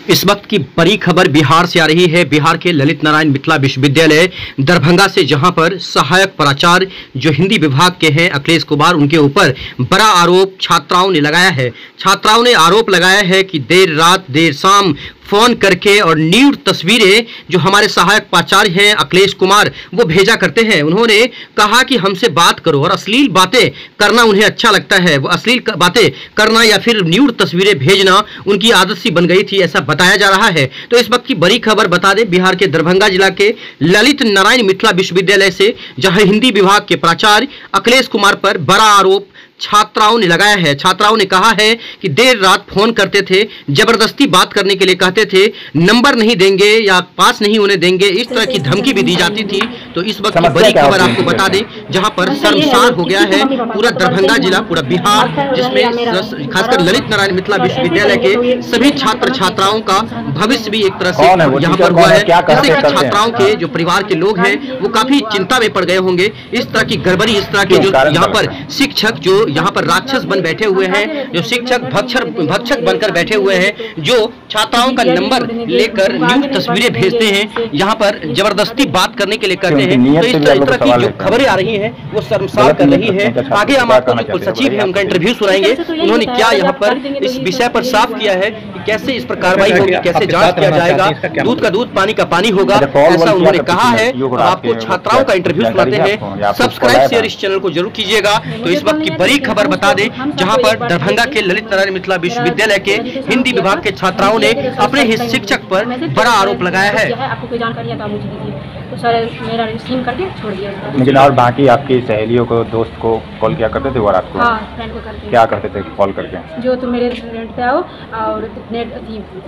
इस वक्त की बड़ी खबर बिहार से आ रही है। बिहार के ललित नारायण मिथिला विश्वविद्यालय दरभंगा से, जहां पर सहायक प्राचार्य जो हिंदी विभाग के हैं अखिलेश कुमार, उनके ऊपर बड़ा आरोप छात्राओं ने लगाया है। छात्राओं ने आरोप लगाया है कि देर रात देर शाम फोन करके और न्यूड तस्वीरें जो हमारे सहायक प्राचार्य हैं अखिलेश कुमार वो भेजा करते हैं। उन्होंने कहा कि हमसे बात करो, और अश्लील बातें करना उन्हें अच्छा लगता है। वो अश्लील बातें करना या फिर न्यूड तस्वीरें भेजना उनकी आदत सी बन गई थी, ऐसा बताया जा रहा है। तो इस वक्त की बड़ी खबर बता दें, बिहार के दरभंगा जिला के ललित नारायण मिथिला विश्वविद्यालय से, जहां हिंदी विभाग के प्राचार्य अखिलेश कुमार पर बड़ा आरोप छात्राओं ने लगाया है। छात्राओं ने कहा है कि देर रात फोन करते थे, जबरदस्ती बात करने के लिए कहते थे, नंबर नहीं देंगे या पास नहीं होने देंगे, इस तरह की धमकी भी दी जाती थी। तो इस वक्त की बड़ी खबर आपको बता दें, जहां पर शर्मसार हो गया है पूरा दरभंगा जिला, पूरा बिहार, जिसमें खासकर ललित नारायण मिथिला विश्वविद्यालय के सभी छात्र छात्राओं का भविष्य भी एक तरह से यहाँ पर हुआ है। जिससे कि छात्राओं के जो परिवार के लोग हैं वो काफी चिंता में पड़ गए होंगे। इस तरह की गड़बड़ी, इस तरह के जो यहाँ पर शिक्षक जो यहाँ पर राक्षस बन बैठे हुए हैं, जो शिक्षक भक्षक बनकर बैठे हुए हैं, जो छात्राओं का नंबर लेकर न्यूड तस्वीरें भेजते हैं, यहाँ पर जबरदस्ती बात करने के लिए करते हैं। तो इस तरह की जो खबरें आ रही हैं वो शर्मसार कर रही है। आगे हम आपको जो सचिव है उनका इंटरव्यू सुनाएंगे, उन्होंने क्या यहाँ पर इस विषय पर साफ किया है कि कैसे इस पर कार्रवाई होगी, कैसे जांच किया जाएगा, दूध का दूध पानी का पानी होगा, ऐसा उन्होंने कहा है। आपको छात्राओं का इंटरव्यू सुनाते हैं। सब्सक्राइब शेयर इस चैनल को जरूर कीजिएगा। तो इस वक्त की बड़ी खबर बता दें, जहां पर दरभंगा के ललित नारायण मिथिला विश्वविद्यालय के हिंदी विभाग के छात्राओं ने अपने ही शिक्षक पर बड़ा आरोप लगाया है। आपको कोई जानकारी है तो मुझे दीजिए, तो सर मेरा रिसीव करके छोड़ दिया। लेकिन और बाकी आपकी सहेलियों को, दोस्त को कॉल किया करते थे वो रात को? हाँ, फ्रेंड को करके। क्या करते थे कॉल करके? जो तुम मेरे रेस्टोरेंट पे आओ और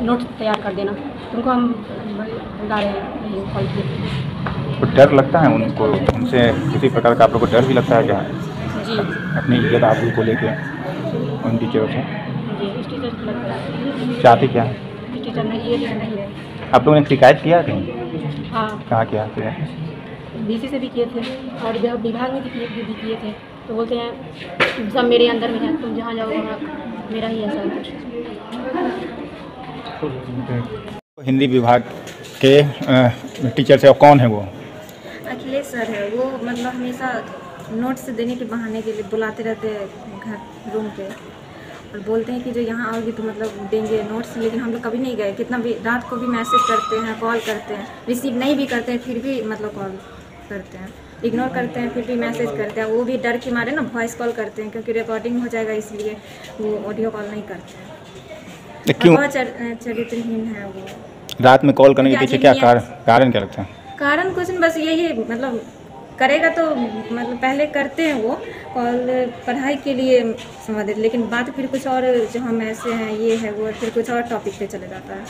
नोट तैयार कर देना, तुमको हम बता रहे हैं कॉल किए। तो डर लगता है उनको, उनसे किसी प्रकार का आप लोग को डर भी लगता है क्या? जी, अपनी इज्जत आबरू को लेके उन टीचरों से? जी, इस टीचर को लगता है। चाहते क्या? इस टीचर नहीं, ये टीचर नहीं है। आप लोगों ने शिकायत किया कहीं? हाँ, कहाँ किया फिर? डीसी से भी किए थे और विभाग में भी किए थे। तो बोलते हैं सब मेरे अंदर में है, तुम जहाँ जाओ वहाँ मेरा ही है सब कुछ। हिंदी विभाग के टीचर से कौन है वो? अखिलेश सर है वो। मतलब हमेशा नोट्स देने के बहाने के लिए बुलाते रहते हैं घर रूम पे, और बोलते हैं कि जो यहाँ आओगे तो मतलब देंगे नोट्स। लेकिन हम लोग कभी नहीं गए। कितना भी रात को भी मैसेज करते हैं, कॉल करते हैं, रिसीव नहीं भी करते हैं फिर भी मतलब कॉल करते हैं, इग्नोर करते हैं, फिर भी मैसेज करते हैं। वो भी डर के मारे ना वॉइस कॉल करते हैं, क्योंकि रिकॉर्डिंग हो जाएगा इसलिए वो ऑडियो कॉल नहीं करते हैं। क्यों? बहुत चरित्रहीन है वो। रात में कॉल करने के पीछे क्या कारण क्या लगता है? कारण कुछ नहीं, बस यही मतलब करेगा तो मतलब पहले करते हैं वो कॉल पढ़ाई के लिए संबंधित, लेकिन बात फिर कुछ और, जो हम ऐसे हैं ये है वो, फिर कुछ और टॉपिक पे चले जाता है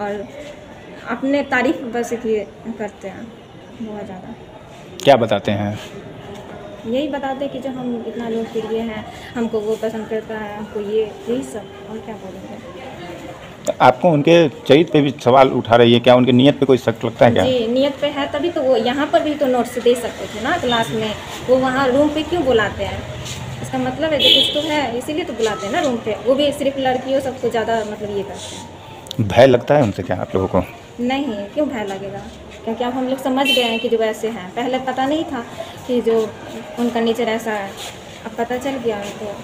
और अपने तारीफ बस किए करते हैं बहुत ज़्यादा। क्या बताते हैं? यही बताते हैं कि जो हम इतना लोग के लिए हैं, हमको वो पसंद करता है, हमको ये, यही सब, और क्या बोलेंगे। तो आपको उनके चरित्र पे भी सवाल उठा रही है क्या? उनके नियत पे कोई शक लगता है क्या? जी, नियत पे है, तभी तो वो यहाँ पर भी तो नोट्स दे सकते थे ना क्लास में। वो वहाँ रूम पे क्यों बुलाते हैं? इसका मतलब है कि कुछ तो है, इसीलिए तो बुलाते हैं ना रूम पे। वो भी सिर्फ लड़कियों सबको ज़्यादा मतलब ये करते हैं। भय लगता है उनसे क्या आप लोगों को? नहीं, क्यों भय लगेगा, क्योंकि अब हम लोग समझ गए हैं कि जो ऐसे हैं। पहले पता नहीं था कि जो उनका नेचर ऐसा है, अब पता चल गया है।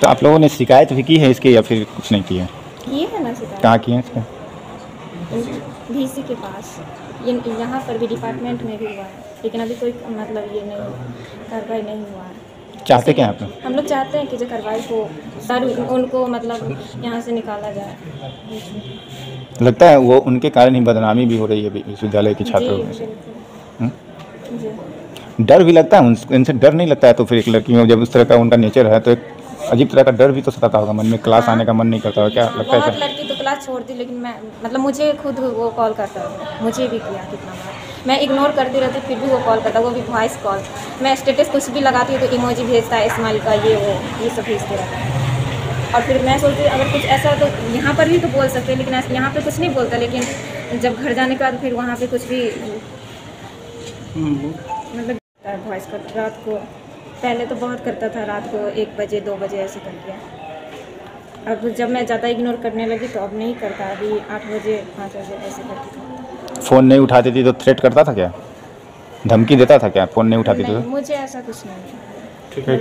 तो आप लोगों ने शिकायत भी की है इसकी या फिर कुछ नहीं की है? किए हैं ना शिकायत। कहाँ किए हैं इसका? VC के पास, यहाँ पर भी डिपार्टमेंट में भी हुआ है, लेकिन अभी कोई मतलब ये नहीं, कार्रवाई नहीं हुआ है। चाहते क्या आप लोग? हम लोग चाहते हैं कि जो कार्रवाई हो, सर उनको मतलब यहाँ से निकाला जाए। लगता है वो उनके कारण ही बदनामी भी हो रही है विश्वविद्यालय के छात्रों में से। डर भी लगता है इनसे? डर नहीं लगता है तो फिर एक लड़की में जब उस तरह का उनका नेचर है तो एक अजीब तरह का डर भी तो सताता होगा मन में, क्लास आने का मन नहीं करता होगा क्या लगता है? बहुत लड़की तो क्लास छोड़ दी, लेकिन मैं मतलब मुझे खुद वो कॉल करता है, मुझे भी किया कितना बार। मैं इग्नोर करती रहती, फिर भी वो कॉल करता, वो भी वॉइस कॉल। मैं स्टेटस कुछ भी लगाती हूँ तो इमोजी भेजता है, स्माइल का, ये वो ये सब भेजते रहता है। और फिर मैं सोचती अगर कुछ ऐसा तो यहाँ पर भी तो बोल सकते हैं, लेकिन यहाँ पर कुछ नहीं बोलता। लेकिन जब घर जाने के बाद फिर वहाँ पर कुछ भी मतलब वॉइस कॉल रात को, पहले तो बहुत करता था, रात को 1 बजे 2 बजे ऐसे कर दिया। अब जब मैं ज़्यादा इग्नोर करने लगी तो अब नहीं करता, अभी 8 बजे 5 बजे ऐसे करती थी। फ़ोन नहीं उठाती थी तो थ्रेट करता था क्या, धमकी देता था क्या, फ़ोन नहीं उठाती थी नहीं, तो? मुझे ऐसा कुछ नहीं ठीक है।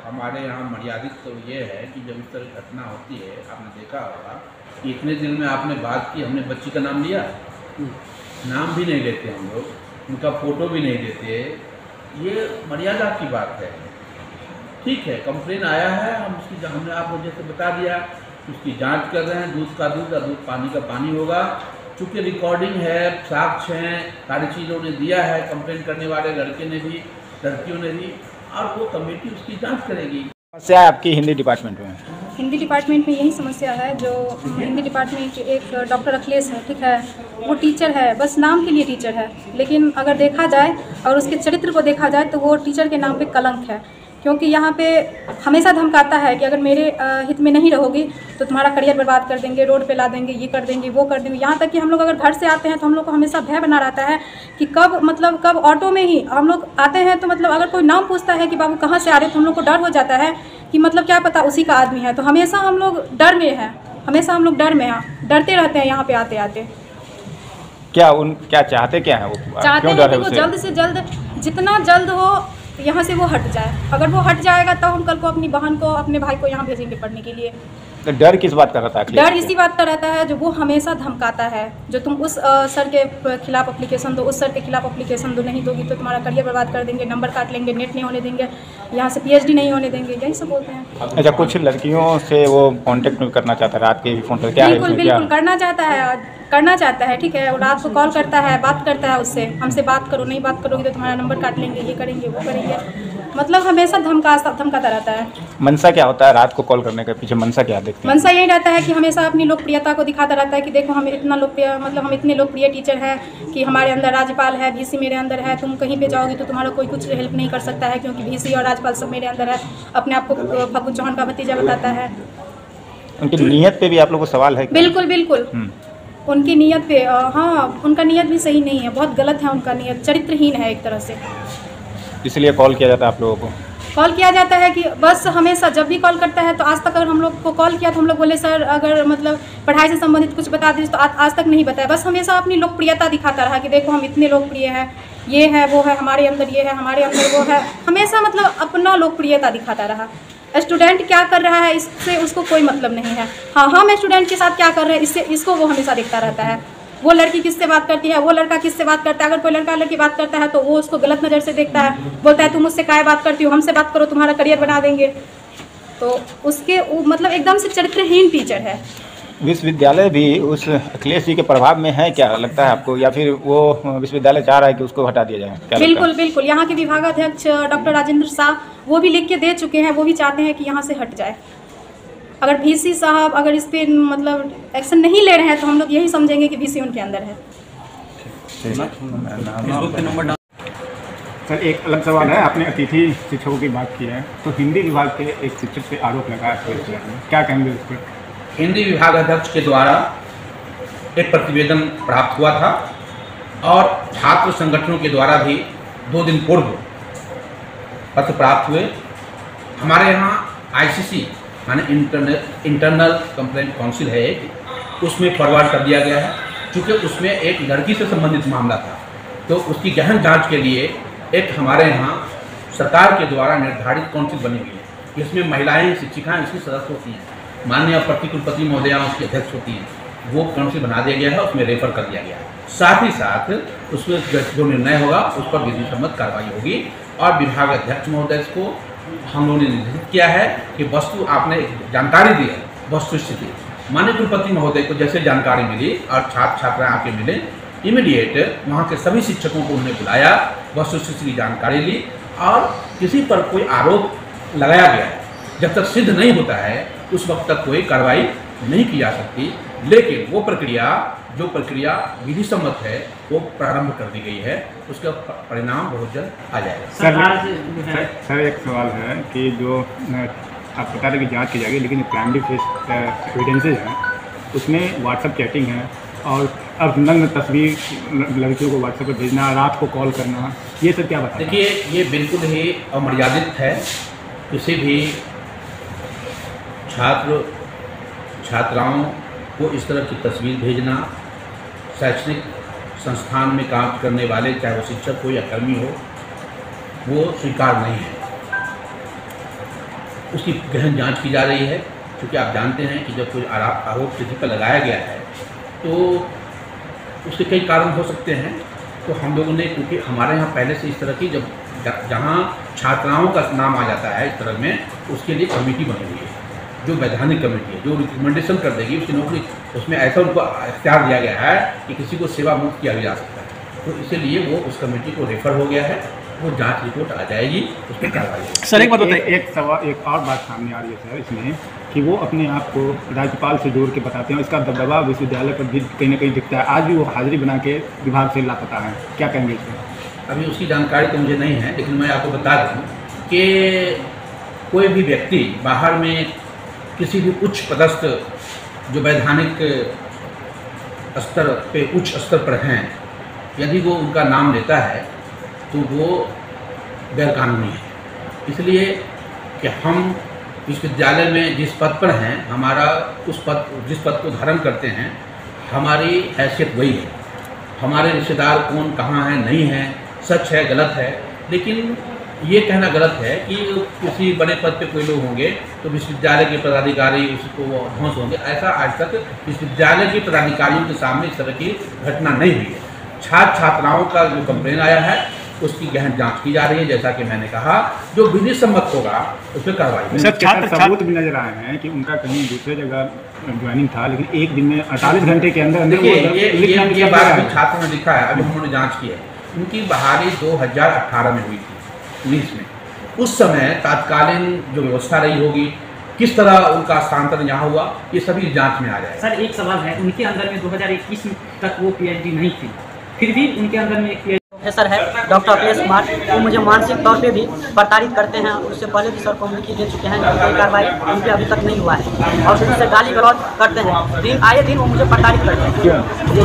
हमारे यहाँ मर्यादित तो ये है कि जब इस तरह घटना होती है, आपने देखा होगा कि इतने दिन में आपने बात की, हमने बच्ची का नाम लिया, नाम भी नहीं लेते हम लोग, उनका फ़ोटो भी नहीं देते, ये मर्यादा की बात है। ठीक है, कंप्लेन आया है, हमने आपको जैसे बता दिया, उसकी जांच कर रहे हैं, दूध का दूध और दूध पानी का पानी होगा। चूँकि रिकॉर्डिंग है, साक्ष्य हैं, सारी चीज़ों ने दिया है, कंप्लेन करने वाले लड़के ने भी, लड़कियों ने भी, और वो कमेटी उसकी जांच करेगी। समस्या है आपकी हिंदी डिपार्टमेंट में? हिंदी डिपार्टमेंट में यही समस्या है, जो हिंदी डिपार्टमेंट के एक डॉक्टर अखिलेश है, ठीक है, वो टीचर है, बस नाम के लिए टीचर है, लेकिन अगर देखा जाए और उसके चरित्र को देखा जाए तो वो टीचर के नाम पे कलंक है। क्योंकि यहाँ पे हमेशा धमकाता है कि अगर मेरे हित में नहीं रहोगी तो तुम्हारा करियर बर्बाद कर देंगे, रोड पे ला देंगे, ये कर देंगे, वो कर देंगे। यहाँ तक कि हम लोग अगर घर से आते हैं तो हम लोग को हमेशा भय बना रहता है कि कब ऑटो में ही हम लोग आते हैं तो मतलब अगर कोई नाम पूछता है कि बाबू कहाँ से आ रहे, तो हम लोग को डर हो जाता है कि मतलब क्या पता उसी का आदमी है। तो हमेशा हम लोग डर में हैं, हमेशा हम लोग डर में हैं, डरते रहते हैं यहाँ पे आते आते। क्या चाहते क्या है वो? चाहते हैं कि वो जल्द से जल्द, जितना जल्द हो यहाँ से वो हट जाए। अगर वो हट जाएगा तो हम कल को अपनी बहन को, अपने भाई को यहाँ भेजेंगे पढ़ने के लिए। तो डर किस बात का रहता है? डर इसी बात का रहता है जो वो हमेशा धमकाता है, जो तुम उस सर के खिलाफ एप्लीकेशन दो, उस सर के खिलाफ एप्लीकेशन दो, नहीं दोगी तो तुम्हारा करियर बर्बाद कर देंगे, नंबर काट लेंगे, नेट नहीं होने देंगे, यहाँ से PhD नहीं होने देंगे, यही सब बोलते हैं। अच्छा, कुछ लड़कियों से वो कांटेक्ट करना चाहता है, रात के फ़ोन पर क्या है? बिल्कुल करना चाहता है, ठीक है, वो रात को कॉल करता है, बात करता है उससे, हमसे बात करो, नहीं बात करोगी तो तुम्हारा नंबर काट लेंगे, ये करेंगे, वो करेंगे, मतलब हमेशा धमकाता रहता है। मनसा क्या होता है रात को कॉल करने के पीछे? मनसा क्या देखते हैं? मनसा यही रहता है कि हमेशा अपनी लोकप्रियता को दिखाता रहता है कि देखो हम इतना लोकप्रिय, मतलब हम इतने लोकप्रिय टीचर हैं कि हमारे अंदर राज्यपाल है, VC मेरे अंदर है, तुम कहीं पे जाओगी तो तुम्हारा कोई कुछ हेल्प नहीं कर सकता है क्योंकि VC और राज्यपाल सब मेरे अंदर है। अपने आप को फग्गू चौहान का भतीजा बताता है। उनकी नीयत पे भी आप लोगों को सवाल है? बिल्कुल उनकी नीयत पे, हाँ, उनका नीयत भी सही नहीं है, बहुत गलत है उनका नीयत, चरित्रहीन है एक तरह से। इसलिए कॉल किया जाता है आप लोगों को? कॉल किया जाता है कि बस हमेशा जब भी कॉल करता है तो आज तक अगर हम लोग को कॉल किया तो हम लोग बोले सर अगर मतलब पढ़ाई से संबंधित कुछ बता दीजिए, तो आज तक नहीं बताया। बस हमेशा अपनी लोकप्रियता दिखाता रहा कि देखो हम इतने लोकप्रिय हैं, ये है वो है, हमारे अंदर ये है, हमारे अंदर वो है, हमेशा मतलब अपना लोकप्रियता दिखाता रहा। स्टूडेंट क्या कर रहा है इससे उसको कोई मतलब नहीं है। हाँ, हम स्टूडेंट के साथ क्या कर रहे हैं इसको वो हमेशा देखता रहता है। वो लड़की किससे बात करती है, वो लड़का किससे बात करता है, अगर कोई लड़का लड़की बात करता है तो वो उसको गलत नज़र से देखता है, बोलता है तुम मुझसे काय बात करती हो, हमसे बात करो, तुम्हारा करियर बना देंगे। तो उसके मतलब एकदम से चरित्रहीन टीचर है। विश्वविद्यालय भी उस अखिलेश जी के प्रभाव में है क्या लगता है आपको, या फिर वो विश्वविद्यालय चाह रहा है कि उसको हटा दिया जाए? बिल्कुल यहाँ के विभागाध्यक्ष डॉक्टर राजेंद्र शाह वो भी लिख के दे चुके हैं, वो भी चाहते हैं कि यहाँ से हट जाए। अगर VC साहब अगर इस पर मतलब एक्शन नहीं ले रहे हैं तो हम लोग यही समझेंगे कि VC उनके अंदर है। सर, एक अलग सवाल है, आपने अतिथि शिक्षकों की बात की है, तो हिंदी विभाग के एक शिक्षक पे आरोप लगा है, क्या कहेंगे उस पर? हिंदी विभाग अध्यक्ष के द्वारा एक प्रतिवेदन प्राप्त हुआ था और छात्र संगठनों के द्वारा भी 2 दिन पूर्व पत्र प्राप्त हुए। हमारे यहाँ ICC माने इंटरनल कंप्लेंट काउंसिल है, उसमें फॉरवर्ड कर दिया गया है। चूँकि उसमें एक लड़की से संबंधित मामला था तो उसकी गहन जांच के लिए एक हमारे यहाँ सरकार के द्वारा निर्धारित काउंसिल बनी हुई है, जिसमें महिलाएं शिक्षिकाएं उसकी सदस्य होती हैं, माननीय प्रतिकुलपति महोदया उसकी अध्यक्ष होती हैं। वो काउंसिल बना दिया गया है, उसमें रेफर कर दिया गया है। साथ ही साथ उसमें जो निर्णय होगा उस पर विधि सम्मत कार्रवाई होगी और विभाग अध्यक्ष महोदय को हम लोगों ने निर्देशित किया है कि वस्तु आपने जानकारी दी है, वस्तु स्थिति माननीय कुलपति महोदय को जैसे जानकारी मिली और छात्र छात्राएं आके मिले, इमीडिएट वहाँ के सभी शिक्षकों को उन्होंने बुलाया, वस्तु स्थिति की जानकारी ली और किसी पर कोई आरोप लगाया गया है जब तक सिद्ध नहीं होता है उस वक्त तक कोई कार्रवाई नहीं की जा सकती। लेकिन वो जो प्रक्रिया विधि सम्मत है वो प्रारंभ कर दी गई है, उसका परिणाम बहुत जल्द आ जाएगा। सर एक सवाल है कि जो आप बता रहे कि जांच की जाएगी, लेकिन प्राइमरी फेस एविडेंसेज हैं उसमें व्हाट्सएप चैटिंग है और अब नग्न तस्वीर लड़कियों को व्हाट्सएप पर भेजना, रात को कॉल करना, ये सब क्या बताएं? देखिए, ये बिल्कुल ही अमर्यादित है। किसी भी छात्र छात्राओं को इस तरह की तस्वीर भेजना शैक्षणिक संस्थान में काम करने वाले, चाहे वो शिक्षक हो या कर्मी हो, वो स्वीकार नहीं है। उसकी गहन जांच की जा रही है, क्योंकि आप जानते हैं कि जब कोई आरोप किसी पर लगाया गया है तो उसके कई कारण हो सकते हैं। तो हम लोगों ने, क्योंकि हमारे यहाँ पहले से इस तरह की जहाँ छात्राओं का नाम आ जाता है इस तरह में, उसके लिए कमेटी बनी हुई है, जो वैधानिक कमेटी है, जो रिकमेंडेशन कर देगी उसकी नौकरी, उसमें ऐसा उनको इख्तियार दिया गया है कि किसी को सेवा मुक्त किया जा सकता है। तो इसीलिए वो उस कमेटी को रेफर हो गया है, वो जांच रिपोर्ट आ जाएगी, उस पर कार्रवाई होगी। सर एक बात बताइए, एक और बात सामने आ रही है सर इसमें कि वो अपने आप को राज्यपाल से जोड़ के बताते हैं, इसका दबदबा विश्वविद्यालय पर भी कहीं ना कहीं दिखता है। आज भी वो हाजिरी बना के विभाग से लापता है, क्या कहेंगे इसमें? अभी उसकी जानकारी तो मुझे नहीं है, लेकिन मैं आपको बता दूँ कि कोई भी व्यक्ति बाहर में किसी भी उच्च पदस्थ जो वैधानिक स्तर पे उच्च स्तर पर हैं, यदि वो उनका नाम लेता है तो वो गैरकानूनी है। इसलिए कि हम विश्वविद्यालय में जिस पद पर हैं, हमारा जिस पद को धारण करते हैं, हमारी हैसियत वही है। हमारे रिश्तेदार कौन कहाँ हैं, नहीं हैं, सच है गलत है, लेकिन ये कहना गलत है कि किसी बड़े पद पे कोई लोग होंगे तो विश्वविद्यालय के पदाधिकारी उसको ध्वंस होंगे। ऐसा आज तक विश्वविद्यालय के पदाधिकारियों के सामने इस तरह की घटना नहीं हुई है। छात्र छात्राओं का जो कंप्लेन आया है उसकी गहन जांच की जा रही है। जैसा कि मैंने कहा, जो विधि सम्मत होगा उस पर कार्रवाई। सबूत भी नजर आए हैं कि उनका कहीं दूसरे जगह ज्वाइनिंग था, लेकिन एक दिन में 48 घंटे के अंदर ये बात भी छात्र ने लिखा है, अभी उन्होंने जाँच की है। उनकी बहाली 2018 में हुई थी, 19 में। उस समय तात्कालीन जो व्यवस्था रही होगी, किस तरह उनका स्थानांतरण यहाँ हुआ, ये सभी जांच में आ जाए। सर एक सवाल है, उनके अंदर में 2021 तक वो पीएचडी नहीं थी, फिर भी उनके अंदर में एक प्रोफेसर है डॉक्टर अखिलेश कुमार, वो मुझे मानसिक तौर पे भी प्रताड़ित करते हैं। उससे पहले भी सर को हम लिखित दे चुके हैं, कोई कार्रवाई उन पर अभी तक नहीं हुआ है, और उनसे गाली गलौज करते हैं। आए दिन वो मुझे प्रताड़ित करते हैं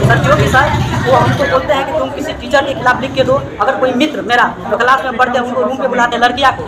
सर, क्योंकि सर वो हमको बोलते हैं कि तुम किसी टीचर के खिलाफ लिख के दो। अगर कोई मित्र मेरा जो क्लास में पढ़ते हैं उनको रूम पे बुलाते हैं, लड़कियाँ को,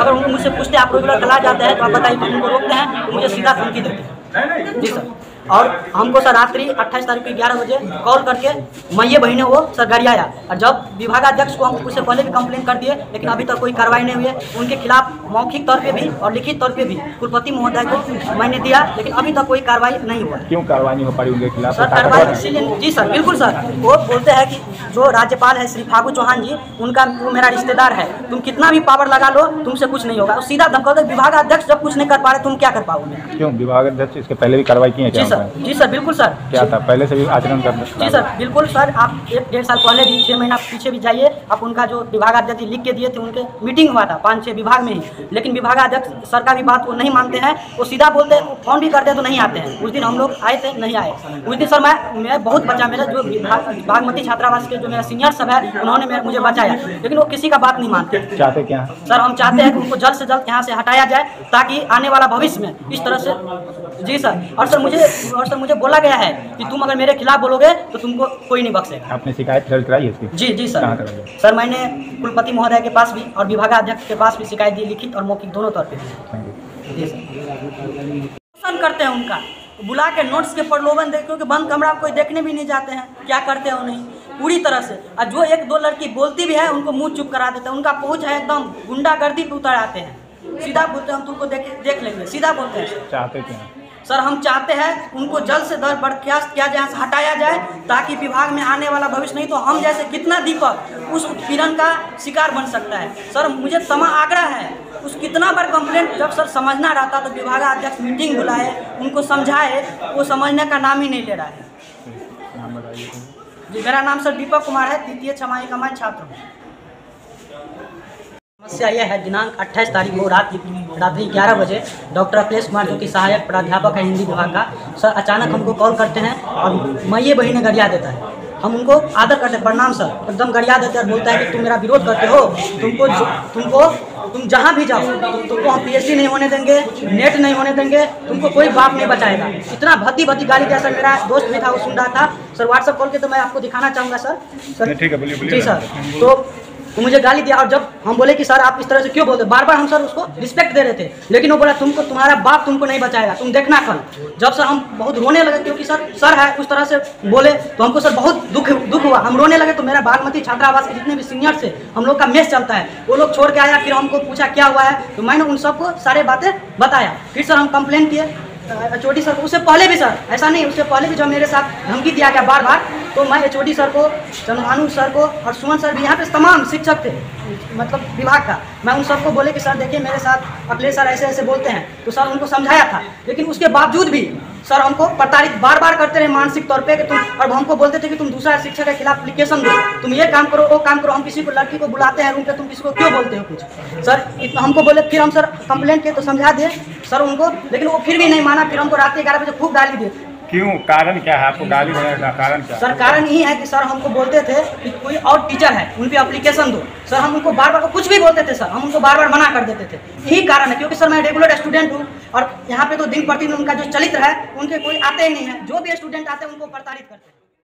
अगर उनको मुझसे पूछते हैं आप रेगुलर क्लास जाते हैं तो आप बताइए, तो उनको रोकते हैं, मुझे सीधा धमकी देते हैं। जी सर, और हमको सर रात्रि 28 तारीख को 11 बजे कॉल करके मैये बहने वो सर गरियाया, और जब विभागाध्यक्ष को हम उससे पहले भी कंप्लेन कर दिए, लेकिन अभी तक कोई कार्रवाई नहीं हुई है। उनके खिलाफ मौखिक तौर पे भी और लिखित तौर पे भी कुलपति महोदय को मैंने दिया, लेकिन अभी तक कोई कार्रवाई नहीं हुआ। क्यों कार्रवाई नहीं हो पाई उनके खिलाफ? सर कार्रवाई इसीलिए, जी सर बिल्कुल सर, वो बोलते हैं कि जो राज्यपाल है श्री फागू चौहान जी, उनका वो मेरा रिश्तेदार है, तुम कितना भी पावर लगा लो तुमसे कुछ नहीं होगा। सीधा धमका दो, विभागाध्यक्ष जब कुछ नहीं कर पा रहे तुम क्या कर पाओगे? क्यों विभागाध्यक्ष इसके पहले भी कार्रवाई की है? जी सर बिल्कुल सर। क्या था पहले से भी आचरण कर? जी सर बिल्कुल सर, आप 1-1.5 साल पहले भी, 6 महीना पीछे भी जाइए, आप उनका जो विभागाध्यक्ष लिख के दिए थे, उनके मीटिंग हुआ था 5-6 विभाग में ही, लेकिन विभागाध्यक्ष सर का भी बात वो नहीं मानते हैं। वो सीधा बोलते हैं, फोन भी करते हैं तो नहीं आते हैं। उस दिन हम लोग आए थे, नहीं आए। उस दिन सर मैं बहुत बचा, मेरा जो बागमती छात्रावास के जो मेरा सीनियर सब है उन्होंने मुझे बचाया, लेकिन वो किसी का बात नहीं मानते। चाहते क्या सर? हम चाहते हैं कि उनको जल्द से जल्द यहाँ से हटाया जाए, ताकि आने वाला भविष्य में इस तरह से। जी सर, और सर मुझे बोला गया है कि तुम अगर मेरे खिलाफ बोलोगे तो तुमको कोई नहीं बख्शेगा। आपने शिकायत दर्ज कराई है इसकी? जी सर। कहाँ कराई? सर मैंने कुलपति महोदय के पास भी और विभागाध्यक्ष के पास भी शिकायत दी, लिखित और मौखिक दोनों तौर पे। जी सर, करते हैं उनका बुला के नोट्स के प्रलोभन दे, क्योंकि बंद कमरा में कोई देखने भी नहीं जाते हैं, क्या करते हैं वो नहीं पूरी तरह से। और जो 1-2 लड़की बोलती भी है उनको मुंह चुप करा देते हैं। उनका पहुँच है एकदम गुंडागर्दी पे उतर आते हैं, सीधा बोलते हैं हम तुमको देख लेंगे, सीधा बोलते हैं। चाहते क्या सर? हम चाहते हैं उनको जल्द से जल्द बर्खास्त किया जाए, हटाया जाए, ताकि विभाग में आने वाला भविष्य, नहीं तो हम जैसे कितना दीपक उस उत्पीड़न का शिकार बन सकता है। सर मुझे तमा आग्रह है, उस कितना बार कंप्लेंट जब सर समझना रहता तो विभागाध्यक्ष मीटिंग बुलाए, उनको समझाए, वो समझने का नाम ही नहीं ले रहा है। जी मेरा नाम सर दीपक कुमार है, 3य छमाही कमान छात्र हूँ। समस्या यह है, दिनांक 28 तारीख को रात्रि 11 बजे डॉक्टर अखिलेश कुमार, जो कि सहायक प्राध्यापक है हिंदी विभाग का, सर अचानक हमको कॉल करते हैं और मैये बहने गरिया देता है। हम उनको आदर करते हैं, प्रणाम सर, एकदम गरिया देते हैं और बोलता है कि तुम मेरा विरोध करते हो, तुम जहाँ भी जाओ तुमको हम पीएचडी नहीं होने देंगे, नेट नहीं होने देंगे, तुमको कोई बाप नहीं बचाएगा। इतना भद्दी गाली दिया सर। मेरा दोस्त भी था, वो सुन रहा था सर व्हाट्सएप कॉल के, तो मैं आपको दिखाना चाहूँगा सर। ठीक है, बोलिए। जी सर, तो मुझे गाली दिया, और जब हम बोले कि सर आप इस तरह से क्यों बोलते, बार बार हम सर उसको रिस्पेक्ट दे रहे थे, लेकिन वो बोला तुमको तुम्हारा बाप तुमको नहीं बचाएगा, तुम देखना कल। जब सर हम बहुत रोने लगे क्योंकि सर है उस तरह से बोले तो हमको सर बहुत दुख हुआ, हम रोने लगे। तो मेरा बागमती छात्रावास के जितने भी सीनियर से हम लोग का मेस चलता है वो लोग छोड़ के आया, फिर हमको पूछा क्या हुआ है, तो मैंने उन सबको सारे बातें बताया। फिर सर हम कंप्लेन किए HOD सर को। उससे पहले भी सर ऐसा नहीं, उससे पहले भी जब मेरे साथ धमकी दिया गया बार बार, तो मैं HOD सर को, चंद्रानु सर को और सुमन सर भी, यहाँ पे तमाम शिक्षक थे मतलब विभाग का, मैं उन सबको बोले कि सर देखिए मेरे साथ अखिलेश सर ऐसे ऐसे बोलते हैं, तो सर उनको समझाया था। लेकिन उसके बावजूद भी सर हमको प्रताड़ित बार बार करते रहे मानसिक तौर पे कि तुम, और हमको बोलते थे कि तुम दूसरा शिक्षक के खिलाफ एप्लीकेशन दो, तुम ये काम करो वो काम करो। हम किसी को लड़की को बुलाते हैं रूम पे, तुम किसी को क्यों बोलते हो कुछ सर, इतना हमको बोले। फिर हम सर कंप्लेंट किए तो समझा दिए सर उनको, लेकिन वो फिर भी नहीं माना। फिर हमको रात के 11 बजे खूब गाली दिए। क्यों, कारण क्या है आपको गाली देने का कारण क्या? सर कारण यही है कि सर हमको बोलते थे कि कोई और टीचर है उन पे एप्लीकेशन दो। सर हम उनको बार बार कुछ भी बोलते थे सर, हम उनको बार बार मना कर देते थे। यही कारण है, क्योंकि सर मैं रेगुलर स्टूडेंट हूँ और यहाँ पे तो दिन प्रतिदिन उनका जो चरित्र है उनके कोई आते ही नहीं है, जो भी स्टूडेंट आते हैं उनको प्रताड़ित करते हैं।